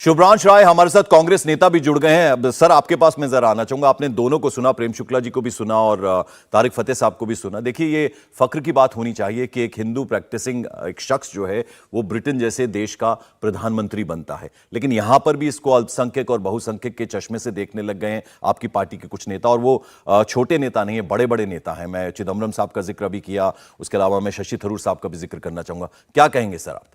शुभ्रांश राय हमारे साथ कांग्रेस नेता भी जुड़ गए हैं। अब सर आपके पास मैं जरा आना चाहूंगा। आपने दोनों को सुना, प्रेम शुक्ला जी को भी सुना और तारिक फतेह साहब को भी सुना। देखिए, ये फख्र की बात होनी चाहिए कि एक हिंदू प्रैक्टिसिंग एक शख्स जो है वो ब्रिटेन जैसे देश का प्रधानमंत्री बनता है, लेकिन यहां पर भी इसको अल्पसंख्यक और बहुसंख्यक के चश्मे से देखने लग गए हैं आपकी पार्टी के कुछ नेता। और वो छोटे नेता नहीं है, बड़े बड़े नेता हैं। मैं चिदम्बरम साहब का जिक्र भी किया, उसके अलावा मैं शशि थरूर साहब का भी जिक्र करना चाहूंगा। क्या कहेंगे सर आप?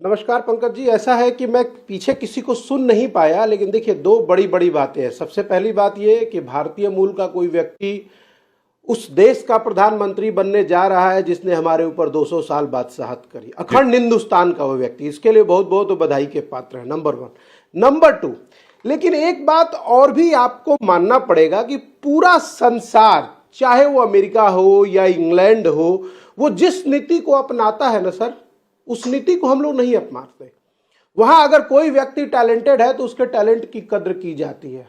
नमस्कार पंकज जी। ऐसा है कि मैं पीछे किसी को सुन नहीं पाया, लेकिन देखिए दो बड़ी बड़ी बातें हैं। सबसे पहली बात यह कि भारतीय मूल का कोई व्यक्ति उस देश का प्रधानमंत्री बनने जा रहा है जिसने हमारे ऊपर 200 साल बादशाहत करी, अखंड हिंदुस्तान का वो व्यक्ति, इसके लिए बहुत बहुत बधाई के पात्र है, नंबर 1। नंबर 2, लेकिन एक बात और भी आपको मानना पड़ेगा कि पूरा संसार, चाहे वो अमेरिका हो या इंग्लैंड हो, वो जिस नीति को अपनाता है ना सर, उस नीति को हम लोग नहीं अपनाते। वहां अगर कोई व्यक्ति टैलेंटेड है तो उसके टैलेंट की कद्र की जाती है।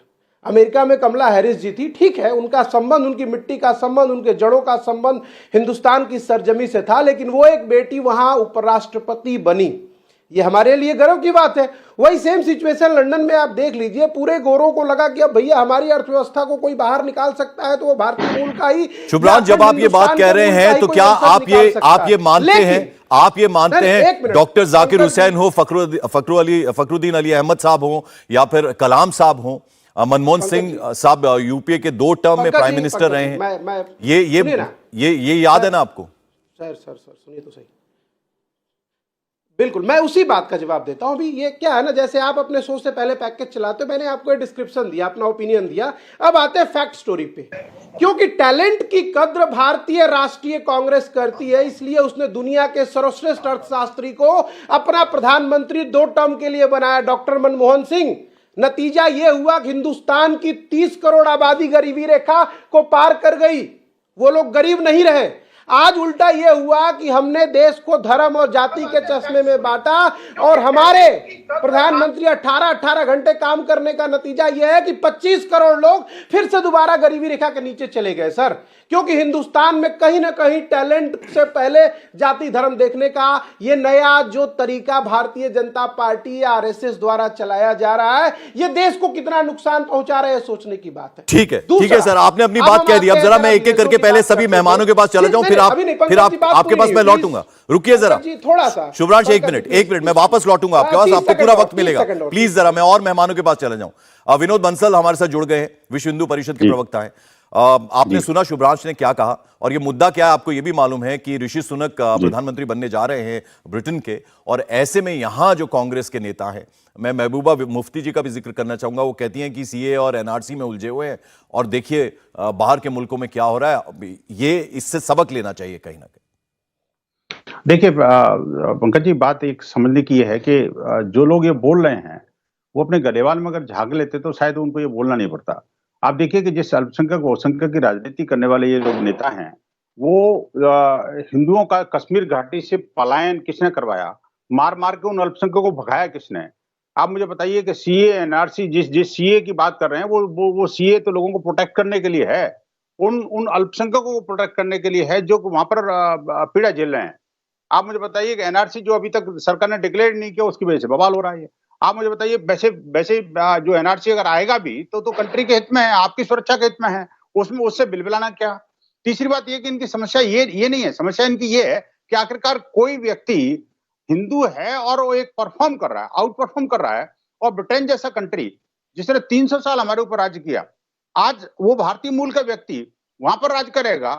अमेरिका में कमला हैरिस जी थी, ठीक है, उनका संबंध, उनकी मिट्टी का संबंध, उनके जड़ों का संबंध हिंदुस्तान की सरजमी से था, लेकिन वो एक बेटी वहां उपराष्ट्रपति बनी। ये हमारे लिए गर्व की बात है। वही सेम सिचुएशन लंदन में आप देख लीजिए। पूरे गोरों को लगा कि अब भैया हमारी अर्थव्यवस्था को कोई बाहर निकाल सकता है तो वो भारतीय मूल का ही। शुभ्रांश, जब आप ये बात कह रहे हैं तो क्या आप ये मानते हैं डॉक्टर जाकिर हुसैन हो, फखरुद्दीन अली अहमद साहब हो, या फिर कलाम साहब हो, मनमोहन सिंह साहब यूपीए के 2 टर्म में प्राइम मिनिस्टर रहे हैं, ये याद है ना आपको? सर सुनिए तो सही। बिल्कुल, मैं उसी बात का जवाब देता हूं। अभी ये क्या है ना, जैसे आप अपने शो से पहले पैकेज चलाते हो, मैंने आपको एक डिस्क्रिप्शन दिया, अपना ओपिनियन दिया। अब आते हैं फैक्ट स्टोरी पे। क्योंकि टैलेंट की कद्र भारतीय राष्ट्रीय कांग्रेस करती है, इसलिए उसने दुनिया के सर्वश्रेष्ठ अर्थशास्त्री को अपना प्रधानमंत्री 2 टर्म के लिए बनाया, डॉक्टर मनमोहन सिंह। नतीजा यह हुआ कि हिंदुस्तान की 30 करोड़ आबादी गरीबी रेखा को पार कर गई। वो लोग गरीब नहीं रहे। आज उल्टा यह हुआ कि हमने देश को धर्म और जाति के चश्मे में बांटा, और हमारे प्रधानमंत्री 18 घंटे काम करने का नतीजा यह है कि 25 करोड़ लोग फिर से दोबारा गरीबी रेखा के नीचे चले गए सर। क्योंकि हिंदुस्तान में कहीं ना कहीं टैलेंट से पहले जाति धर्म देखने का यह नया जो तरीका भारतीय जनता पार्टी या आरएसएस द्वारा चलाया जा रहा है, यह देश को कितना नुकसान पहुंचा रहा है, सोचने की बात है। ठीक है सर, आपने अपनी बात कह दी। अब जरा मैं एक एक करके पहले सभी मेहमानों के पास चला जाऊं, फिर आपके पास मैं लौटूंगा। रुकिए जरा थोड़ा सा शुभ्रांश, एक मिनट मैं वापस लौटूंगा आपके पास, आपको पूरा वक्त मिलेगा। प्लीज जरा मैं और मेहमानों के पास चला जाऊं। विनोद बंसल हमारे साथ जुड़ गए हैं, विश्व हिंदू परिषद के प्रवक्ता हैं। आपने सुना शुभ्रांश ने क्या कहा, और ये मुद्दा क्या है आपको ये भी मालूम है कि ऋषि सुनक प्रधानमंत्री बनने जा रहे हैं ब्रिटेन के, और ऐसे में यहां जो कांग्रेस के नेता हैं, मैं महबूबा मुफ्ती जी का भी जिक्र करना चाहूंगा। वो कहती हैं कि सीए और एनआरसी में उलझे हुए हैं, और देखिए बाहर के मुल्कों में क्या हो रहा है, ये इससे सबक लेना चाहिए कहीं ना कहीं। देखिए पंकज जी, बात एक समझने की है कि जो लोग ये बोल रहे हैं वो अपने गलेवाल में अगर झाग लेते तो शायद उनको ये बोलना नहीं पड़ता। आप देखिए कि जिस अल्पसंख्यक बहुसंख्यक की राजनीति करने वाले ये लोग नेता हैं, वो हिंदुओं का कश्मीर घाटी से पलायन किसने करवाया, मार मार के उन अल्पसंख्यकों को भगाया किसने? आप मुझे बताइए कि सीए एनआरसी, जिस सीए की बात कर रहे हैं, वो सीए तो लोगों को प्रोटेक्ट करने के लिए है, उन अल्पसंख्यकों को प्रोटेक्ट करने के लिए है जो वहां पर पीड़ा झेल रहे हैं। आप मुझे बताइए कि एनआरसी जो अभी तक सरकार ने डिक्लेयर नहीं किया, उसकी वजह से बवाल हो रहा है। आप मुझे बताइए, वैसे जो एनआरसी अगर आएगा भी तो कंट्री के हित में है, आपकी सुरक्षा के हित में है, उसमें उससे बिलबिलाना क्या? तीसरी बात ये कि इनकी समस्या ये नहीं है, समस्या इनकी ये है कि आखिरकार कोई व्यक्ति हिंदू है और वो एक परफॉर्म कर रहा है, आउट परफॉर्म कर रहा है, और ब्रिटेन जैसा कंट्री जिसने 300 साल हमारे ऊपर राज्य किया, आज वो भारतीय मूल का व्यक्ति वहां पर राज करेगा,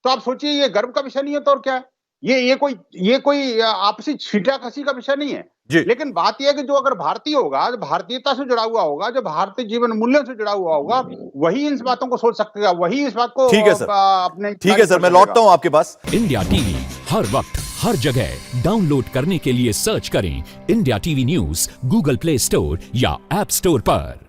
तो आप सोचिए ये गर्व का विषय नहीं है तो और क्या है? ये कोई आपसी छींटाकशी का विषय नहीं है। लेकिन बात यह है कि जो अगर भारतीय होगा, जो भारतीयता से जुड़ा हुआ होगा, जो भारतीय जीवन मूल्यों से जुड़ा हुआ होगा, वही इन बातों को सोच सकेगा, वही इस बात को ठीक है सर, मैं लौटता हूं आपके पास। इंडिया टीवी हर वक्त हर जगह डाउनलोड करने के लिए सर्च करें India TV news Google play store या ऐप स्टोर पर।